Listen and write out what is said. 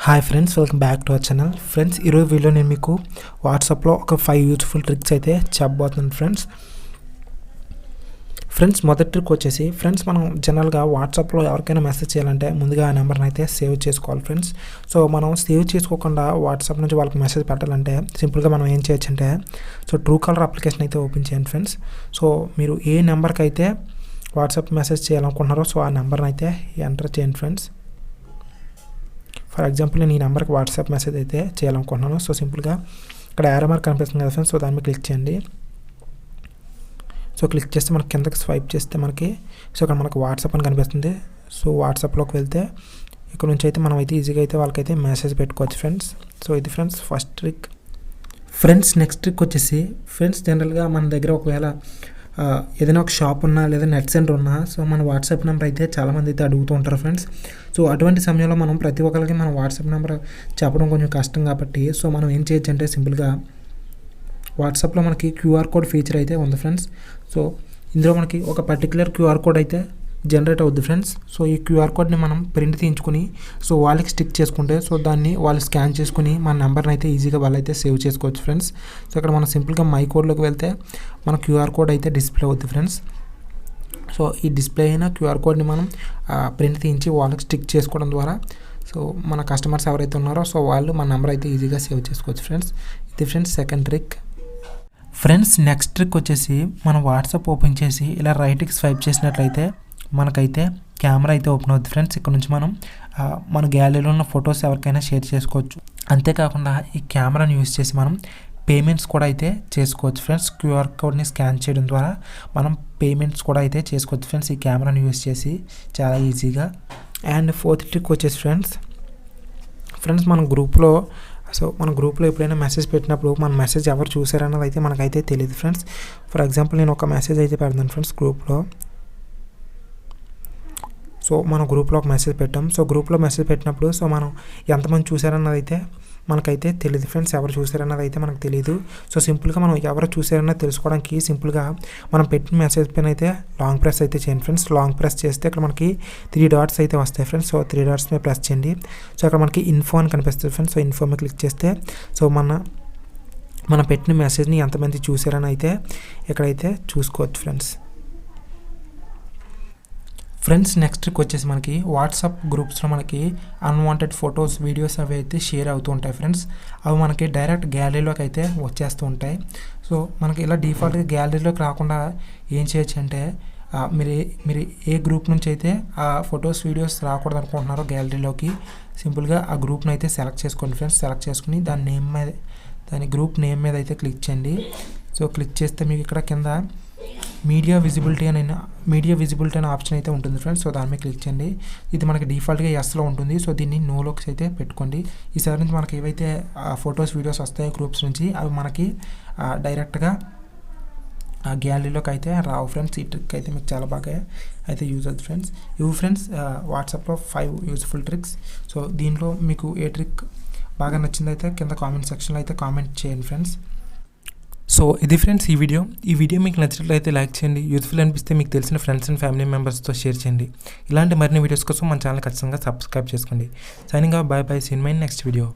Hi friends, welcome back to our channel. Friends, ఈరోజు video నేను మీకు వాట్సాప్లో ఒక 5 యూజ్ఫుల్ ట్రిక్స్ అయితే చెప్పబోతున్నాను ఫ్రెండ్స్. మొదటి ట్రిక్ వచ్చేసి ఫ్రెండ్స్, మనం జనరల్గా వాట్సాప్లో ఎవరికైనా మెసేజ్ చేయాలంటే ముందుగా ఆ నెంబర్ని అయితే సేవ్ చేసుకోవాలి ఫ్రెండ్స్. సో మనం సేవ్ చేసుకోకుండా వాట్సాప్ నుంచి వాళ్ళకి మెసేజ్ పెట్టాలంటే సింపుల్గా మనం ఏం చేయొచ్చు అంటే ట్రూ కాలర్ అప్లికేషన్ అయితే ఓపెన్ చేయండి ఫ్రెండ్స్. సో మీరు ఏ నెంబర్కి అయితే వాట్సాప్ మెసేజ్ చేయాలనుకుంటున్నారో ఆ నెంబర్ని అయితే ఎంటర్ చేయండి ఫ్రెండ్స్. ఫర్ ఎగ్జాంపుల్ నేను ఈ నెంబర్కి వాట్సాప్ మెసేజ్ అయితే చేయాలనుకుంటున్నాను. సో సింపుల్గా ఇక్కడ యారో మార్క్ కనిపిస్తుంది కదా ఫ్రెండ్స్, సో దాని మీద క్లిక్ చేయండి. సో క్లిక్ చేస్తే మనకి కిందకి స్వైప్ చేస్తే మనకి ఇక్కడ మనకు వాట్సాప్ అని కనిపిస్తుంది. సో వాట్సాప్లోకి వెళ్తే ఇక్కడ నుంచి అయితే మనం అయితే ఈజీగా అయితే వాళ్ళకైతే మెసేజ్ పెట్టుకోవచ్చు ఫ్రెండ్స్. సో ఇది friends first trick. Friends, next trick వచ్చేసి ఫ్రెండ్స్, జనరల్గా మన దగ్గర ఒకవేళ ఏదైనా ఒక షాప్ ఉన్నా లేదా నెట్ సెంటర్ ఉన్నా సో మన వాట్సాప్ నెంబర్ అయితే చాలామంది అయితే అడుగుతూ ఉంటారు ఫ్రెండ్స్. సో అటువంటి సమయంలో మనం ప్రతి ఒక్కరికి మన వాట్సాప్ నెంబర్ చెప్పడం కొంచెం కష్టం కాబట్టి సో మనం ఏం చేయొచ్చు అంటే సింపుల్గా వాట్సాప్లో మనకి క్యూఆర్ కోడ్ ఫీచర్ అయితే ఉంది ఫ్రెండ్స్. సో ఇందులో మనకి ఒక పర్టికులర్ క్యూఆర్ కోడ్ అయితే జనరేట్ అవుద్ది ఫ్రెండ్స్. సో ఈ క్యూఆర్ కోడ్ని మనం ప్రింట్ తీయించుకొని సో వాళ్ళకి స్టిక్ చేసుకుంటే సో దాన్ని వాళ్ళు స్కాన్ చేసుకుని మన నెంబర్ని అయితే ఈజీగా వాళ్ళైతే సేవ్ చేసుకోవచ్చు ఫ్రెండ్స్. సో ఇక్కడ మనం సింపుల్గా మై కోడ్లోకి వెళ్తే మన క్యూఆర్ కోడ్ అయితే డిస్ప్లే అవుద్ది ఫ్రెండ్స్. సో ఈ డిస్ప్లే అయిన క్యూఆర్ కోడ్ని మనం ప్రింట్ తీయించి వాళ్ళకి స్టిక్ చేసుకోవడం ద్వారా సో మన కస్టమర్స్ ఎవరైతే ఉన్నారో సో వాళ్ళు మన నెంబర్ అయితే ఈజీగా సేవ్ చేసుకోవచ్చు ఫ్రెండ్స్. ఇది friends second trick. Friends, next trick వచ్చేసి మనం వాట్సాప్ ఓపెన్ చేసి ఇలా రైట్కి స్వైప్ చేసినట్లయితే మనకైతే కెమెరా అయితే ఓపెన్ అవుతుంది ఫ్రెండ్స్. ఇక్కడ నుంచి మనం మన గ్యాలరీలో ఉన్న ఫొటోస్ ఎవరికైనా షేర్ చేసుకోవచ్చు. అంతేకాకుండా ఈ కెమెరాని యూజ్ చేసి మనం పేమెంట్స్ కూడా అయితే చేసుకోవచ్చు ఫ్రెండ్స్. క్యూఆర్ కోడ్ని స్కాన్ చేయడం ద్వారా మనం పేమెంట్స్ కూడా అయితే చేసుకోవచ్చు ఫ్రెండ్స్ ఈ కెమెరాని యూజ్ చేసి చాలా ఈజీగా. అండ్ ఫోర్త్ ట్రిక్ వచ్చేసి ఫ్రెండ్స్ మన గ్రూప్లో ఎప్పుడైనా మెసేజ్ పెట్టినప్పుడు మన మెసేజ్ ఎవరు చూసారన్నది అయితే మనకైతే తెలియదు ఫ్రెండ్స్. ఫర్ ఎగ్జాంపుల్ నేను ఒక మెసేజ్ అయితే పెడతాను ఫ్రెండ్స్ గ్రూప్లో. సో మన గ్రూప్లో ఒక మెసేజ్ పెట్టాం. సో గ్రూప్లో మెసేజ్ పెట్టినప్పుడు సో మనం ఎంతమంది చూసారన్నది అయితే మనకైతే తెలియదు ఫ్రెండ్స్. ఎవరు చూసారన్నది అయితే మనకు తెలియదు. సో సింపుల్గా మనం ఎవరు చూసారన్నది తెలుసుకోవడానికి సింపుల్గా మనం పెట్టిన మెసేజ్ పైన అయితే లాంగ్ ప్రెస్ అయితే చేయండి ఫ్రెండ్స్. లాంగ్ ప్రెస్ చేస్తే ఇక్కడ మనకి 3 డాట్స్ అయితే వస్తాయి ఫ్రెండ్స్. సో 3 డాట్స్ మీద ప్రెస్ చేయండి. సో అక్కడ మనకి ఇన్ఫో అని కనిపిస్తుంది ఫ్రెండ్స్. సో ఇన్ఫో మీద క్లిక్ చేస్తే సో మనం పెట్టిన మెసేజ్ని ఎంతమంది చూసారని అయితే ఇక్కడైతే చూసుకోవచ్చు ఫ్రెండ్స్. నెక్స్ట్ ట్రిక్ వచ్చేసి మనకి వాట్సాప్ గ్రూప్స్లో మనకి అన్వాంటెడ్ ఫొటోస్ వీడియోస్ అవి అయితే షేర్ అవుతూ ఉంటాయి ఫ్రెండ్స్. అవి మనకి డైరెక్ట్ గ్యాలరీలోకి అయితే వచ్చేస్తూ ఉంటాయి. సో మనకి ఇలా డిఫాల్ట్గా గ్యాలరీలోకి రాకుండా ఏం చేయొచ్చు అంటే మీరు ఏ గ్రూప్ నుంచి అయితే ఆ ఫొటోస్ వీడియోస్ రాకూడదు అనుకుంటున్నారో గ్యాలరీలోకి సింపుల్గా ఆ గ్రూప్ని అయితే సెలెక్ట్ చేసుకోండి ఫ్రెండ్స్. సెలెక్ట్ చేసుకుని దాని గ్రూప్ నేమ్ మీద అయితే క్లిక్ చేయండి. సో క్లిక్ చేస్తే మీకు ఇక్కడ కింద మీడియా విజిబిలిటీ అనే ఆప్షన్ అయితే ఉంటుంది ఫ్రెండ్స్. సో దాని మీద క్లిక్ చేయండి. ఇది మనకి డిఫాల్ట్గా ఎస్లో ఉంటుంది. సో దీన్ని నోలోకి అయితే పెట్టుకోండి. ఈసారి నుంచి మనకి ఏవైతే ఫొటోస్ వీడియోస్ వస్తాయో గ్రూప్స్ నుంచి అవి మనకి డైరెక్ట్గా గ్యాలరీలోకి అయితే రావు ఫ్రెండ్స్. ఈ ట్రిక్ అయితే మీకు చాలా బాగా అయితే యూజ్ అవుతుంది ఫ్రెండ్స్. ఇవి ఫ్రెండ్స్ వాట్సాప్లో 5 యూజ్ఫుల్ ట్రిక్స్. సో దీనిలో మీకు ఏ ట్రిక్ బాగా నచ్చిందైతే కింద కామెంట్ సెక్షన్లో అయితే కామెంట్ చేయండి ఫ్రెండ్స్. సో ఇది ఫ్రెండ్స్ ఈ వీడియో మీకు నచ్చినట్లయితే లైక్ చేయండి. యూజ్ఫుల్ అనిపిస్తే మీకు తెలిసిన ఫ్రెండ్స్ అండ్ ఫ్యామిలీ మెంబర్స్తో షేర్ చేయండి. ఇలాంటి మరిన్ని వీడియోస్ కోసం మన ఛానల్ ఖచ్చితంగా సబ్స్క్రైబ్ చేసుకోండి. Signing off, by by, seen my next video.